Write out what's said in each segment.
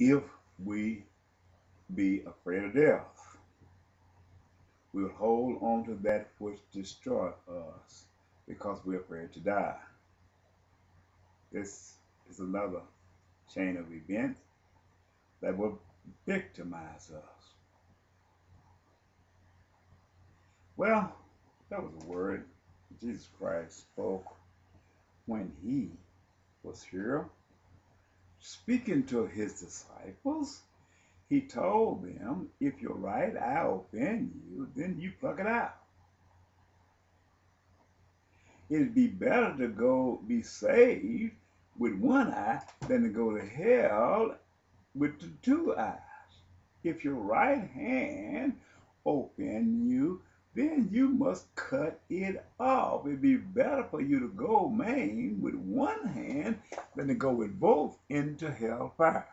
If we be afraid of death, we'll hold on to that which destroys us because we're afraid to die. This is another chain of events that will victimize us. Well, that was a word Jesus Christ spoke when he was here speaking to his disciples. He told them, if your right eye offend you, then you pluck it out. It'd be better to go be saved with one eye than to go to hell with the two eyes. If your right hand offend you, then you must cut it off. It'd be better for you to go maimed with one hand than to go with both into hellfire.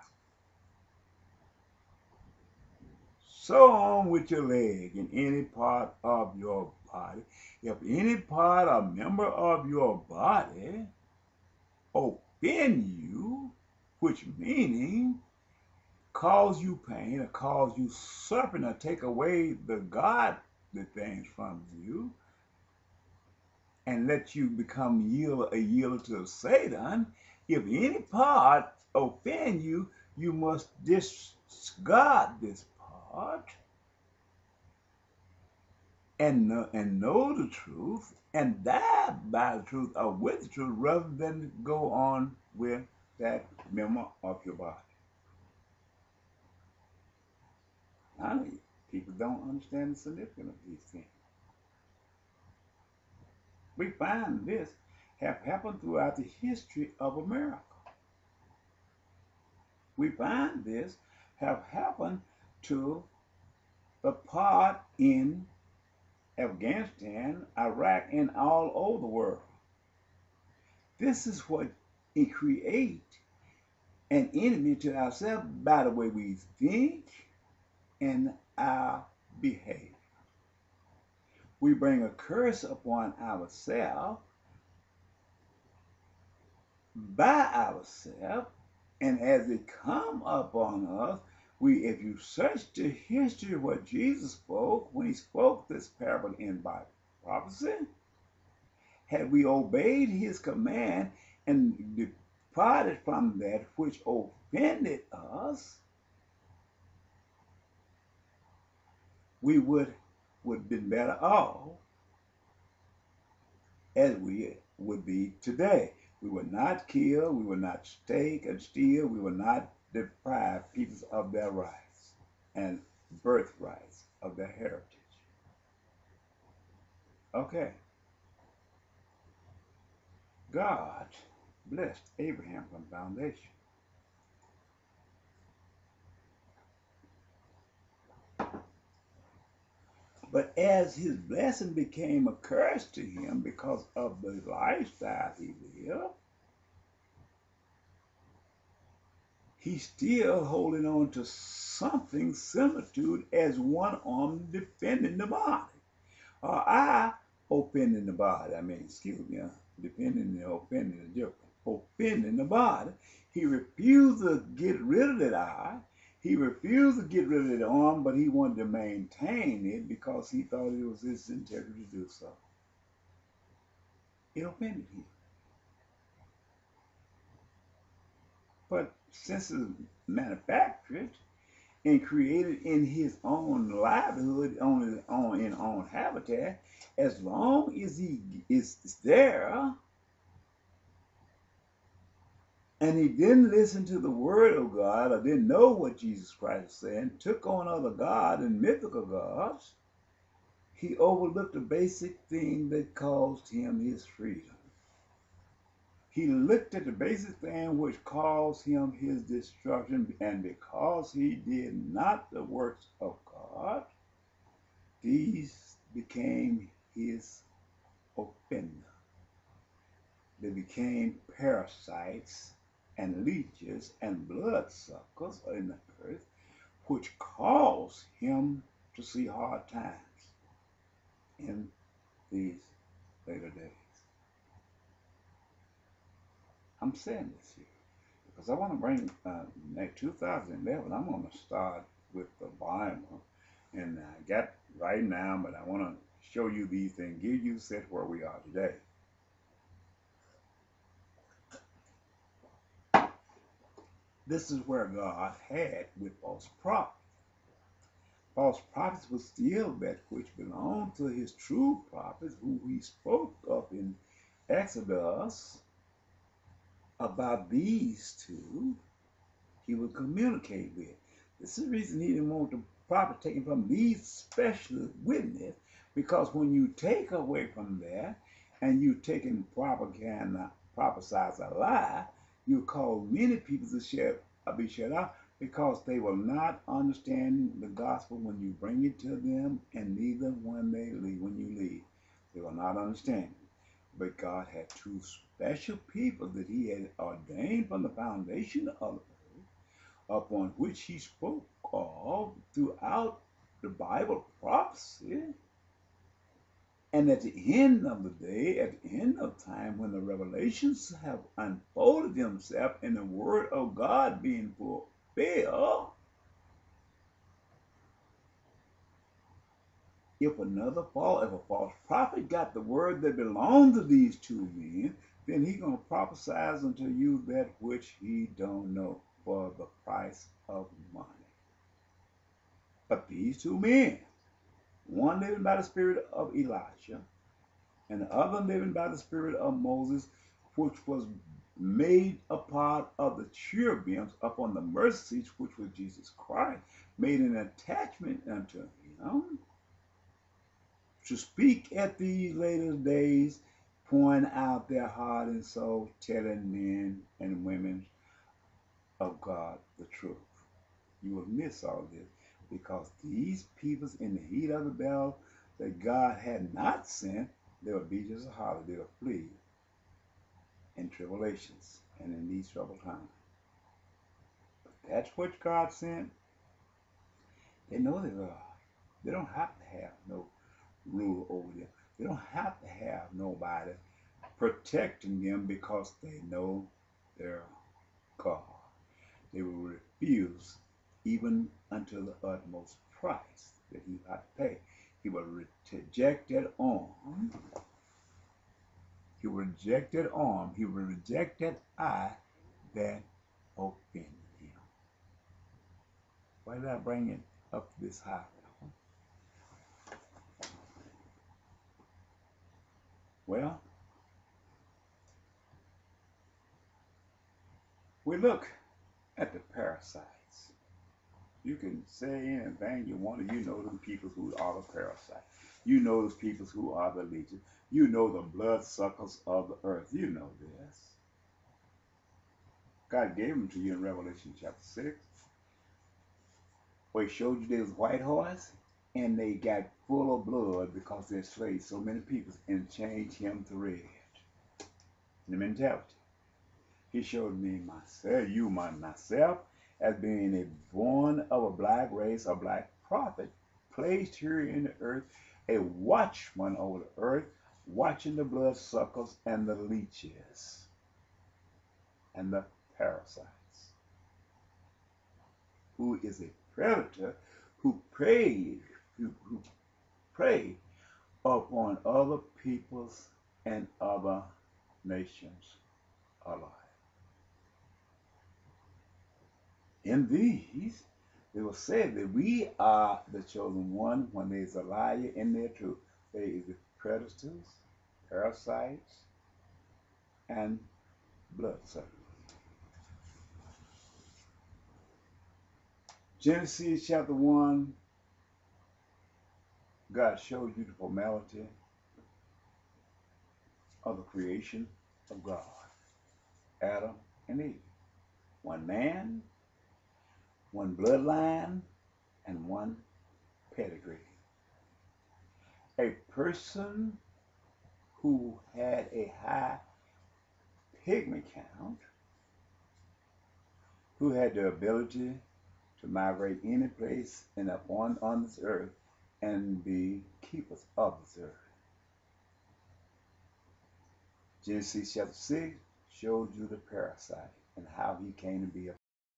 So on with your leg in any part of your body. If any part or member of your body offend you, which meaning cause you pain or cause you suffering or take away the godly things from you and let you become a yield to Satan, if any part offend you, you must discard this part and know the truth and die by the truth or with the truth rather than go on with that member of your body. Now, people don't understand the significance of these things. We find this have happened throughout the history of America. We find this have happened to the part in Afghanistan, Iraq, and all over the world. This is what it creates an enemy to ourselves by the way we think and our behavior. We bring a curse upon ourselves by ourselves, and as it come upon us, if you search the history of what Jesus spoke when he spoke this parable in Bible prophecy, had we obeyed his command and departed from that which offended us, we would have been better off as we would be today. We would not kill, we would not stake and steal, we would not deprive people of their rights and birthrights of their heritage. Okay. God blessed Abraham from foundation. But as his blessing became a curse to him because of the lifestyle he lived, he's still holding on to something similar to it as one arm defending the body. Or eye offending the body. Offending is different. Offending the body. He refused to get rid of that eye. He refused to get rid of that arm, but he wanted to maintain it because he thought it was his integrity to do so. It offended him. But since it's manufactured and created in his own livelihood, in his own habitat, as long as he is there, and he didn't listen to the word of God or didn't know what Jesus Christ was saying, took on other gods and mythical gods, he overlooked the basic thing that caused him his freedom. He looked at the basic thing which caused him his destruction, and because he did not the works of God, these became his offender. They became parasites and leeches and bloodsuckers in the earth, which caused him to see hard times in these later days. I'm saying this here Because I want to bring, next 2011, I'm going to start with the Bible. And I got right now, but I want to show you these things, give you a sense where we are today. This is where God had with false prophets. False prophets will steal that which belonged to his true prophets, who he spoke of in Exodus. About these two, he would communicate with. This is the reason he didn't want the prophet taken from these special witness, because when you take away from that and you take in propaganda, prophesize a lie, you cause many people to be shut out because they will not understand the gospel when you bring it to them, and neither when you leave. They will not understand. But God had two special people that he had ordained from the foundation of the earth, upon which he spoke of throughout the Bible prophecy. And at the end of the day, at the end of time, when the revelations have unfolded themselves in the word of God being fulfilled, if a false prophet got the word that belonged to these two men, then he gonna prophesy unto you that which he don't know for the price of money. But these two men, one living by the spirit of Elijah, and the other living by the spirit of Moses, which was made a part of the cherubims upon the mercy seat, which was Jesus Christ, made an attachment unto him, to speak at these later days, pouring out their heart and soul, telling men and women of God the truth. You will miss all this because these peoples in the heat of the battle that God had not sent, they will be just a holler, they will flee in tribulations and in these troubled times. But that's what God sent. They know they're God. They don't have to have no rule over them. They don't have to have nobody protecting them because they know their God. They will refuse even unto the utmost price that he had to pay. He will reject that arm. He will reject that arm. He will reject that eye that offended him. Why did I bring it up this high? Well, we look at the parasites. You can say anything you want to. You know them people who are the parasites. You know those people who are the legion. You know the bloodsuckers of the earth. You know this. God gave them to you in Revelation chapter 6, where he showed you there was white horse, and they got full of blood because they slayed so many people and changed him to red. The mentality. He showed me myself, as being a born of a black race, a black prophet, placed here in the earth, a watchman over the earth, watching the bloodsuckers and the leeches and the parasites, who is a predator who prey upon other peoples and other nations alike. In these, it was said that we are the chosen one when there is a liar in their truth. There is the predators, parasites, and bloodsuckers. Genesis chapter 1, God showed you the formality of the creation of God. Adam and Eve. One man, one bloodline, and one pedigree. A person who had a high pigment count, who had the ability to migrate any place and upon on this earth and be keepers of this earth. Genesis chapter 6 showed you the parasite and how he came to be a